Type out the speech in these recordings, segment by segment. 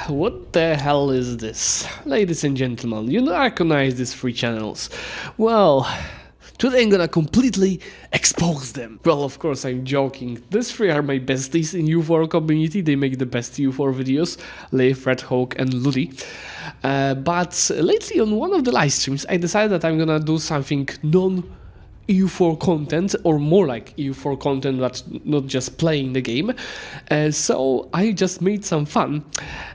what the hell is this? Ladies and gentlemen, you recognize these three channels. Well, today I'm gonna completely expose them. Well, of course I'm joking. These three are my besties in EU4 community. They make the best EU4 videos. Laith, Hawk and Ludi. But lately on one of the live streams I decided that I'm gonna do something EU4 content, or more like EU4 content, but not just playing the game. So I just made some fun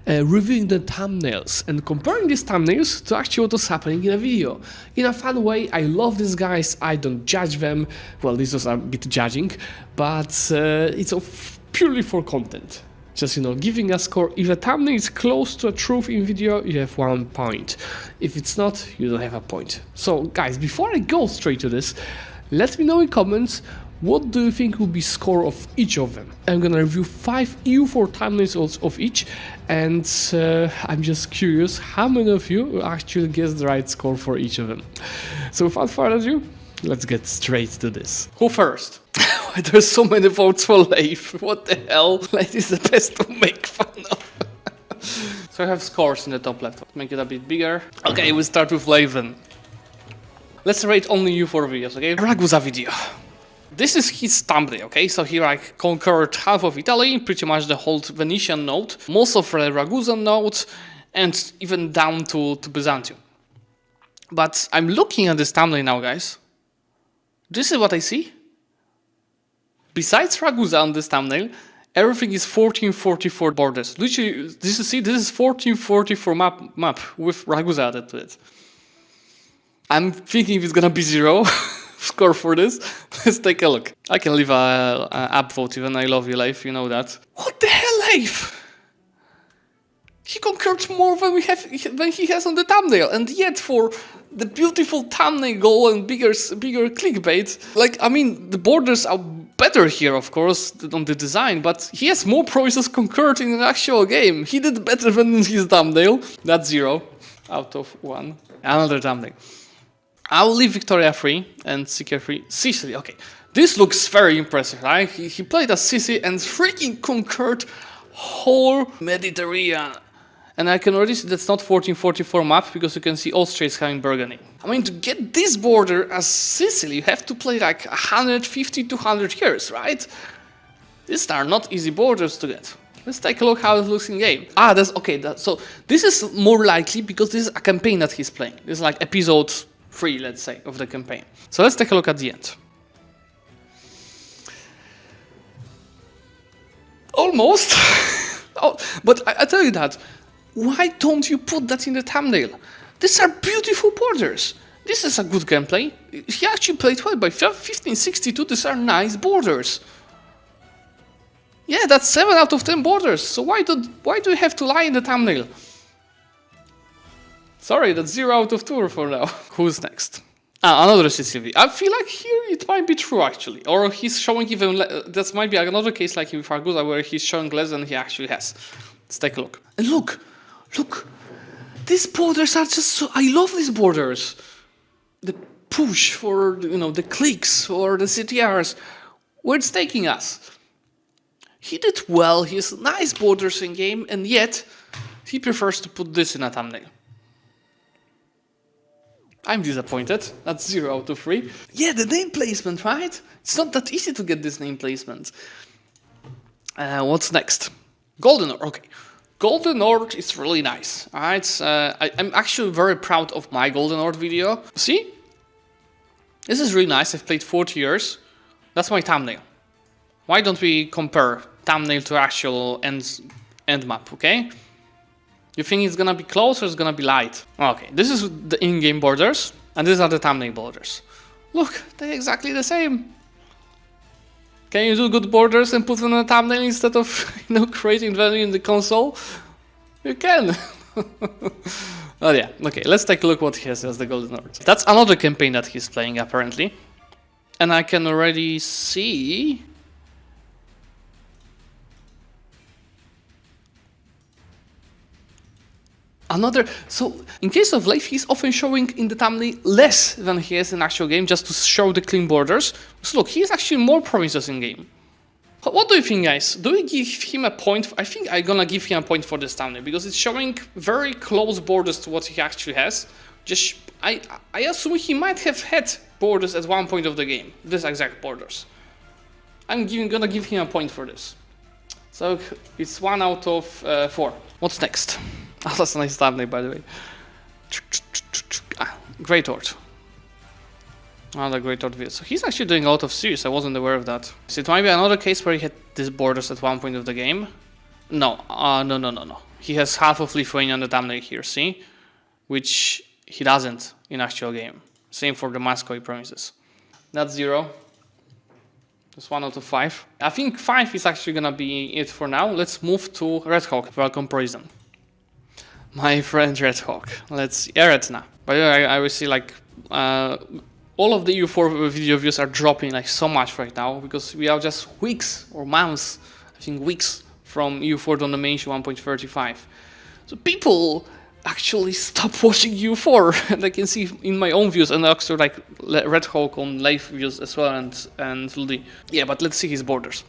reviewing the thumbnails and comparing these thumbnails to actually what was happening in a video. In a fun way. I love these guys, I don't judge them. Well, this was a bit judging, but it's purely for content. Just, you know, giving a score. If a thumbnail is close to a truth in video, you have 1 point. If it's not, you don't have a point. So guys, before I go straight to this, let me know in comments what do you think will be score of each of them. I'm gonna review 5 EU4 thumbnails of each, and I'm just curious how many of you actually guess the right score for each of them. So without further ado, let's get straight to this. Who first? There's so many votes for Laith. What the hell? Laith is the best to make fun of. So I have scores in the top left. Make it a bit bigger. Okay, we'll start with Laith then. Let's rate only EU4 videos, okay? Ragusa video. This is his thumbnail, okay? So he like conquered half of Italy, pretty much the whole Venetian node, most of the Ragusan node, and even down to Byzantium. But I'm looking at this thumbnail now, guys. This is what I see. Besides Ragusa on this thumbnail, everything is 1444 borders. Literally, this is 1444 map with Ragusa added to it. I'm thinking it's gonna be 0 score for this. Let's take a look. I can leave a upvote even. I love you, Laith, you know that. What the hell, Laith? He conquered more than he has on the thumbnail, and yet for the beautiful thumbnail goal and bigger clickbait, like, I mean, the borders are better here, of course, on the design, but he has more provinces conquered in an actual game. He did better than in his thumbnail. That's 0 out of 1. Another thumbnail. I'll leave Victoria free and Sicily free. Sicily, okay. This looks very impressive, right? He played as Sicily and freaking conquered whole Mediterranean. And I can already see that's not 1444 map, because you can see Austria is having Burgundy. I mean, to get this border as Sicily, you have to play like 150, 200 years, right? These are not easy borders to get. Let's take a look how it looks in game. Ah, that's okay. So this is more likely because this is a campaign that he's playing. This is like episode 3, let's say, of the campaign. So let's take a look at the end. Almost. Oh, but I tell you that. Why don't you put that in the thumbnail? These are beautiful borders. This is a good gameplay. He actually played well by 1562. These are nice borders. Yeah, that's 7 out of 10 borders. So why do you have to lie in the thumbnail? Sorry, that's 0 out of 2 for now. Who's next? Ah, another Sicily. I feel like here it might be true actually. Or he's showing even that might be another case like with Ragusa where he's showing less than he actually has. Let's take a look. And look! These borders are just so... I love these borders. The push for, you know, the clicks or the CTRs. Where it's taking us. He did well, he has nice borders in game, and yet he prefers to put this in a thumbnail. I'm disappointed. That's 0 out of 3. Yeah, the name placement, right? It's not that easy to get this name placement. What's next? Golden Ore, okay. Golden Ore is really nice, alright? I'm actually very proud of my Golden Ore video. See? This is really nice. I've played 40 years. That's my thumbnail. Why don't we compare thumbnail to actual end map, okay? You think it's gonna be close or it's gonna be light? Okay, this is the in-game borders, and these are the thumbnail borders. Look, they're exactly the same. Can you do good borders and put them on a thumbnail instead of, you know, creating value in the console? You can. Oh yeah, okay, let's take a look what he has as the Golden Ore. That's another campaign that he's playing apparently. And I can already see... So in case of Laith, he's often showing in the thumbnail less than he has in actual game, just to show the clean borders. So look, he has actually more provinces in game. What do you think, guys? Do we give him a point? I think I'm gonna give him a point for this thumbnail because it's showing very close borders to what he actually has. Just I assume he might have had borders at one point of the game. These exact borders. I'm gonna give him a point for this. So it's 1 out of 4. What's next? Oh, that's a nice thumbnail, by the way. Great Ort. Another Great Ort video. So he's actually doing a lot of series. I wasn't aware of that. So it might be another case where he had these borders at one point of the game. No, no. He has half of Lithuania on the thumbnail here, see? Which he doesn't in actual game. Same for the Moscow provinces. That's 0. That's 1 out of 5. I think 5 is actually gonna be it for now. Let's move to Red Hawk. Welcome Prison. My friend Red Hawk. Let's see. Eretna. By the way, I will see like all of the EU4 video views are dropping like so much right now because we are just weeks or months, I think weeks from EU4 on the main 1.35. So people actually stop watching EU4 and I can see in my own views and also like Red Hawk on Laith views as well and Ludi. Yeah, but let's see his borders.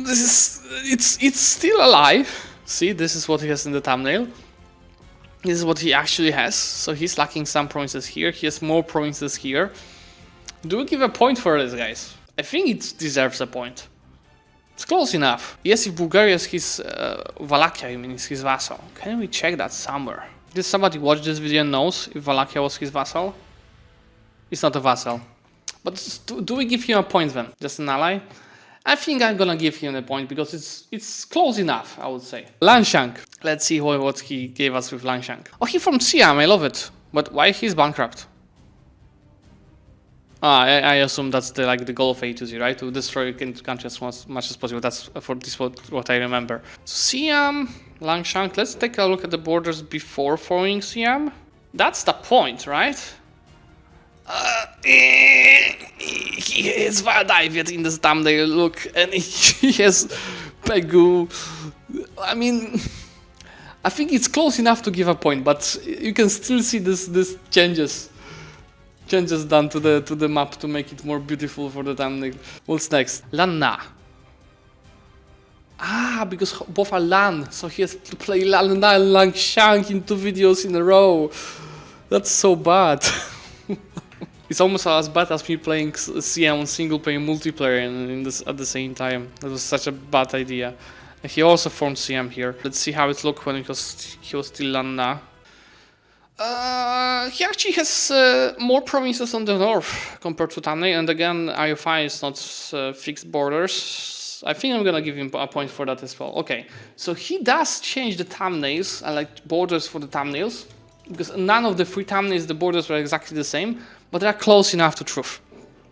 It's still a lie. See, this is what he has in the thumbnail. This is what he actually has. So he's lacking some provinces here. He has more provinces here. Do we give a point for this, guys? I think it deserves a point. It's close enough. Yes, if Bulgaria is his Wallachia, I mean, is his vassal. Can we check that somewhere? Did somebody watch this video and knows if Wallachia was his vassal? It's not a vassal. But do we give him a point then? Just an ally? I think I'm gonna give him a point because it's close enough, I would say. Langshank. Let's see what he gave us with Langshank. Oh, he's from Siam, I love it. But why he's bankrupt? I assume that's the goal of A2Z, right? To destroy country as much as possible. That's for this what I remember. So Siam, Langshank. Let's take a look at the borders before forming Siam. That's the point, right? He has Valdiviet in this thumbnail, look, and he has Pegu. I mean, I think it's close enough to give a point, but you can still see this changes done to the map to make it more beautiful for the thumbnail. What's next? Lanna. Because both are Lan, so he has to play Lanna and Langshank in 2 videos in a row. That's so bad. It's almost as bad as me playing CM on single player multiplayer at the same time. That was such a bad idea. And he also formed CM here. Let's see how it looked when he was still Lanna. He actually has more provinces on the north compared to thumbnail, and again, IO5 is not fixed borders. I think I'm gonna give him a point for that as well. Okay, so he does change the thumbnails, like borders for the thumbnails, because none of the 3 thumbnails, the borders were exactly the same, but they are close enough to truth.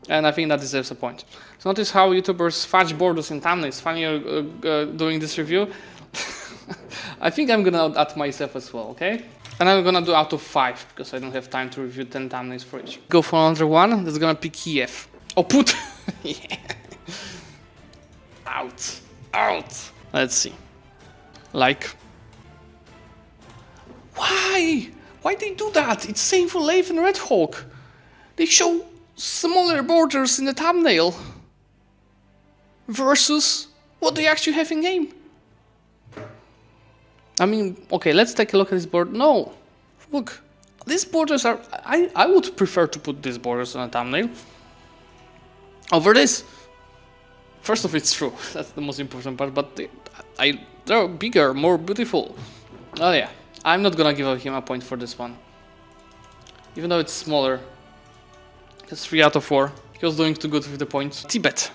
And I think that deserves a point. So notice how YouTubers fudge borders in thumbnails. Funny doing this review. I think I'm gonna add myself as well, okay? And I'm gonna do out of 5, because I don't have time to review 10 thumbnails for each. Go for another one, that's gonna be Kiev. Oh, put! Yeah. Out. Let's see. Like. Why? Why they do that? It's same for Laith and Red Hawk. They show smaller borders in the thumbnail versus what they actually have in game. I mean, okay, let's take a look at this board. No, look, these borders are. I would prefer to put these borders on a thumbnail over this. First of, it's true. That's the most important part. But they're bigger, more beautiful. Oh yeah, I'm not gonna give him a point for this one, even though it's smaller. It's 3 out of 4. He was doing too good with the points. Tibet.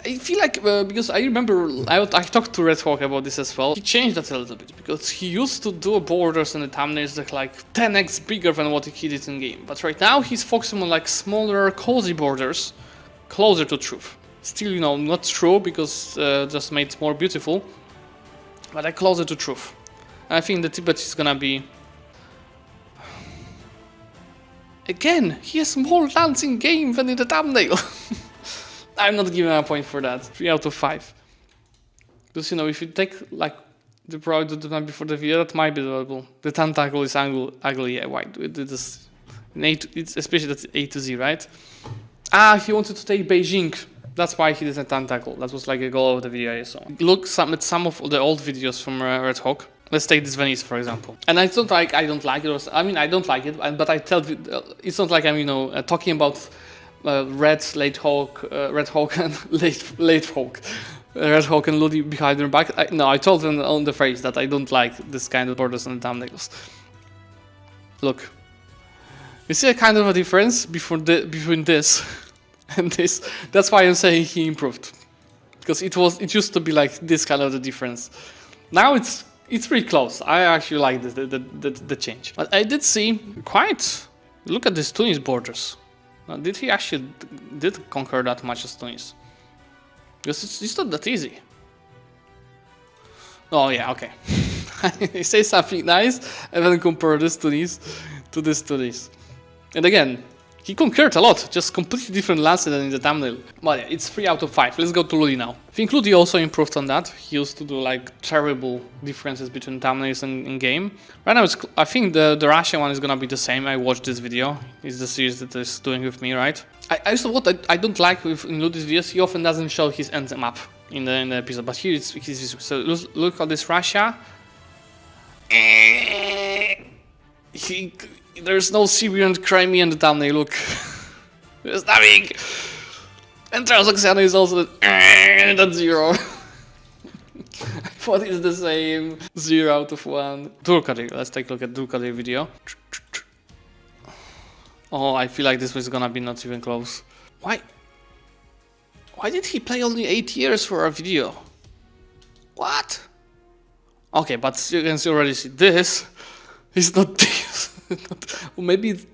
I feel like, because I remember, I talked to Red Hawk about this as well. He changed that a little bit, because he used to do borders and the thumbnails that like 10x bigger than what he did in game. But right now he's focusing on like smaller, cozy borders, closer to truth. Still, you know, not true, because just made it more beautiful, but like closer to truth. And I think the Tibet is gonna be... Again, he has more lands in game than in the thumbnail. I'm not giving a point for that. 3 out of 5. Because, you know, if you take like The probably do that before the video. That might be doable. The tentacle is ugly. Yeah, why? It's especially that's A to Z, right? Ah, he wanted to take Beijing. That's why he did a tentacle. That was like a goal of the video I saw. Look at some of the old videos from Red Hawk. Let's take this Venice, for example. And I don't like it. I mean, I don't like it, but I tell you, it's not like I'm, talking about Red Hawk and Laith Hawk. Red Hawk and Ludi behind their back. I told them on the face that I don't like this kind of borders on the thumbnails. Look. You see a kind of a difference between this and this. That's why I'm saying he improved. Because it used to be like this kind of the difference. Now it's pretty close. I actually like the change. But I did see quite... Look at these Tunis borders. Now, did he actually conquer that much as Tunis? Because it's not that easy. Oh yeah, okay. He says something nice and then compare this Tunis to this Tunis. And again, he conquered a lot, just completely different lands than in the thumbnail. But yeah, it's 3 out of 5. Let's go to Ludi now. I think Ludi also improved on that. He used to do like terrible differences between thumbnails and in-game. Right now, I think the Russian one is gonna be the same. I watched this video. It's the series that is doing with me, right? What I don't like in Ludi's videos, he often doesn't show his end map in the episode. But here it's so look at this Russia. There's no Syrian Crimea in the thumbnail, look. There's nothing. And Transoxiana is also at 0. I thought it's the same. 0 out of 1. Turkadi, let's take a look at Turkadi video. Oh, I feel like this was gonna be not even close. Why did he play only 8 years for a video? What? Okay, but you can already see this. It's not this. Or maybe it's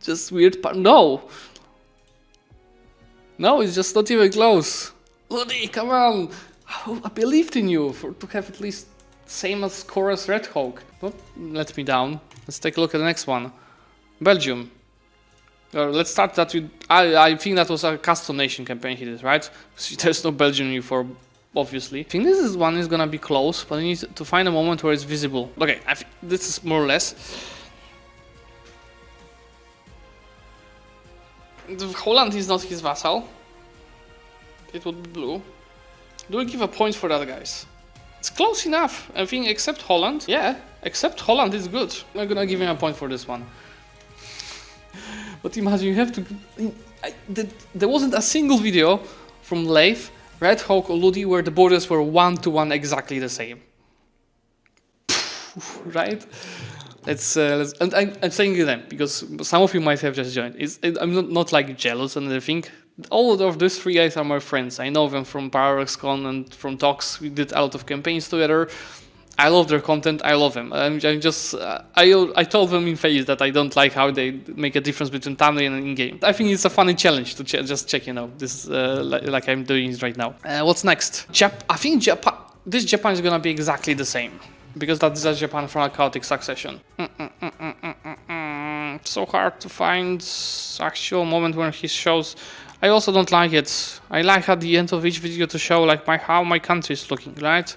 just weird part. No, it's just not even close. Ludi, come on! I believed in you to have at least same as score as Red Hawk. Don't let me down. Let's take a look at the next one. Belgium. Let's start that with. I think that was a custom nation campaign he did, right? There's no Belgium in EU4, obviously. I think this one is gonna be close, but I need to find a moment where it's visible. Okay, I think this is more or less. Holland is not his vassal. It would be blue. Do we give a point for that, guys? It's close enough. I think except Holland. Yeah, except Holland is good. I'm gonna give him a point for this one. But imagine you have to... there wasn't a single video from Laith, Red Hawk or Ludi where the borders were 1-to-1 exactly the same. Right? And I'm saying it then because some of you might have just joined. I'm not like jealous and everything. All of these 3 guys are my friends. I know them from PowerXCon and from talks. We did a lot of campaigns together. I love their content. I love them. I told them in face that I don't like how they make a difference between thumbnail and in-game. I think it's a funny challenge to just check, this like I'm doing right now. What's next? I think Japan. This Japan is gonna be exactly the same. Because that's Japan from a chaotic succession. So hard to find actual moment when he shows. I also don't like it. I like at the end of each video to show like how my country is looking, right?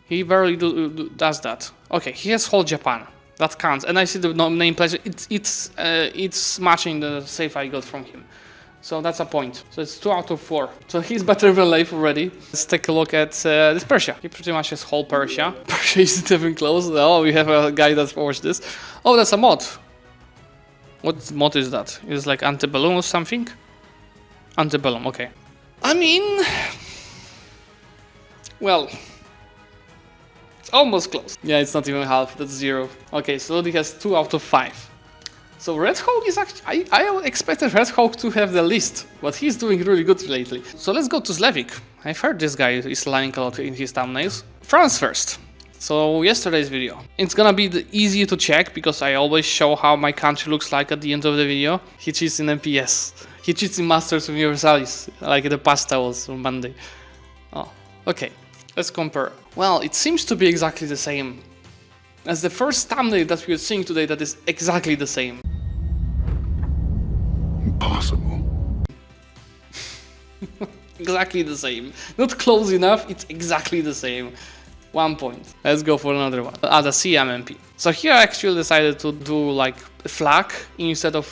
He barely does that. Okay, he has whole Japan. That counts. And I see the name pleasure. It's matching the save I got from him. So that's a point. So it's 2 out of 4. So he's better than Laith already. Let's take a look at this Persia. He pretty much has whole Persia. Persia isn't even close. Oh, we have a guy that watched this. Oh, that's a mod. What mod is that? It's like Antebellum or something? Antebellum, okay. I mean... Well... It's almost close. Yeah, it's not even half. That's 0. Okay, so Ludi has 2 out of 5. So Red Hawk is actually... I expected Red Hawk to have the least, but he's doing really good lately. So let's go to Zlewikk. I've heard this guy is lying a lot in his thumbnails. France first. So yesterday's video. It's gonna be easy to check because I always show how my country looks like at the end of the video. He cheats in MPS. He cheats in Masters of Universalis, like the pasta was on Monday. Oh, okay. Let's compare. Well, it seems to be exactly the same as the first thumbnail that we are seeing today that is exactly the same. Impossible. Exactly the same. Not close enough, it's exactly the same. 1 point. Let's go for another one. Add a CMMP. So here I actually decided to do like a flag instead of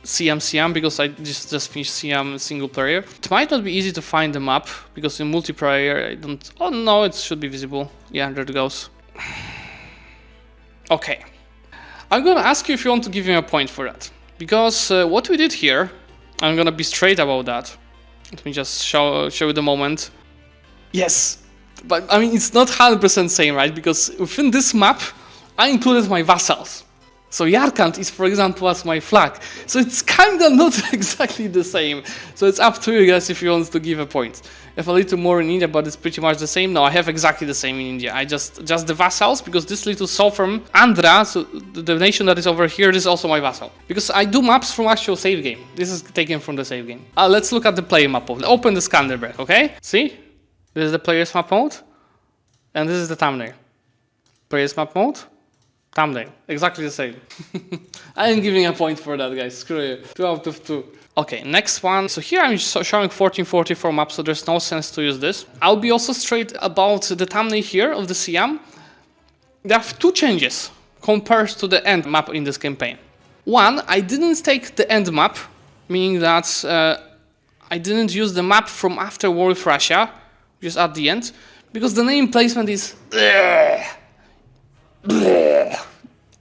CM because I just finished CM single player. It might not be easy to find the map because in multiplayer I don't... Oh no, it should be visible. Yeah, there it goes. Okay. I'm gonna ask you if you want to give me a point for that. Because what we did here, I'm gonna be straight about that. Let me just show you the moment. Yes! But I mean, it's not 100% same, right? Because within this map, I included my vassals. So Yarkand is, for example, as my flag. So it's kinda not exactly the same. So it's up to you guys if you want to give a point. I have a little more in India, but it's pretty much the same. No, I have exactly the same in India. I just the vassals, because this little sovereign, Andhra, so the nation that is over here, this is also my vassal. Because I do maps from actual save game. This is taken from the save game. Let's look at the player map mode. Open the Skanderbeg, okay? See? This is the player's map mode. And this is the thumbnail. Player's map mode. Thumbnail. Exactly the same. I am giving a point for that, guys. Screw you. 2 out of 2. Okay, next one. So here I'm showing 1444 map, so there's no sense to use this. I'll be also straight about the thumbnail here of the CM. There are 2 changes compared to the end map in this campaign. One, I didn't take the end map, meaning that I didn't use the map from after war with Russia, just at the end, because the name placement is...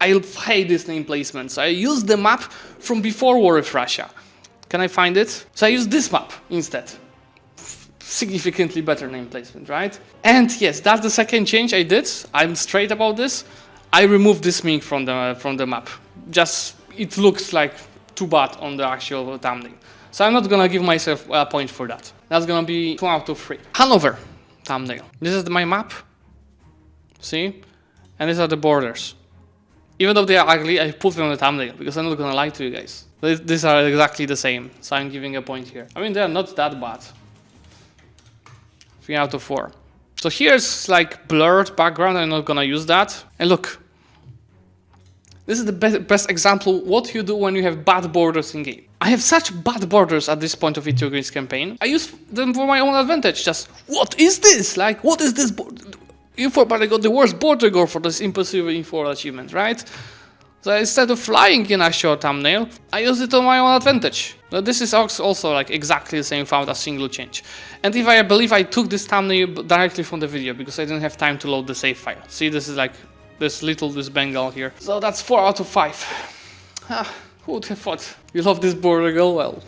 I hate this name placement, so I used the map from before war with Russia. Can I find it? So I used this map instead. Significantly better name placement, right? And yes, that's the second change I did. I'm straight about this. I removed this link from the map. Just, it looks like too bad on the actual thumbnail. So I'm not gonna give myself a point for that. That's gonna be 2 out of 3. Hanover thumbnail. This is my map. See? And these are the borders. Even though they are ugly, I put them on the thumbnail because I'm not gonna lie to you guys. These are exactly the same, so I'm giving a point here. I mean, they're not that bad. 3 out of 4. So here's like blurred background, I'm not gonna use that. And look, this is the best example what you do when you have bad borders in game. I have such bad borders at this point of Ethiopia's campaign. I use them for my own advantage. Just, what is this? Like, what is this? EU4, but I got the worst border gore for this impossible EU4 achievement, right? So instead of flying in a short thumbnail, I use it on my own advantage. But this is also like exactly the same without a single change. And if I believe I took this thumbnail directly from the video because I didn't have time to load the save file. See, this is like this Bengal here. So that's 4 out of 5. Who would have thought? You love this border girl? Well.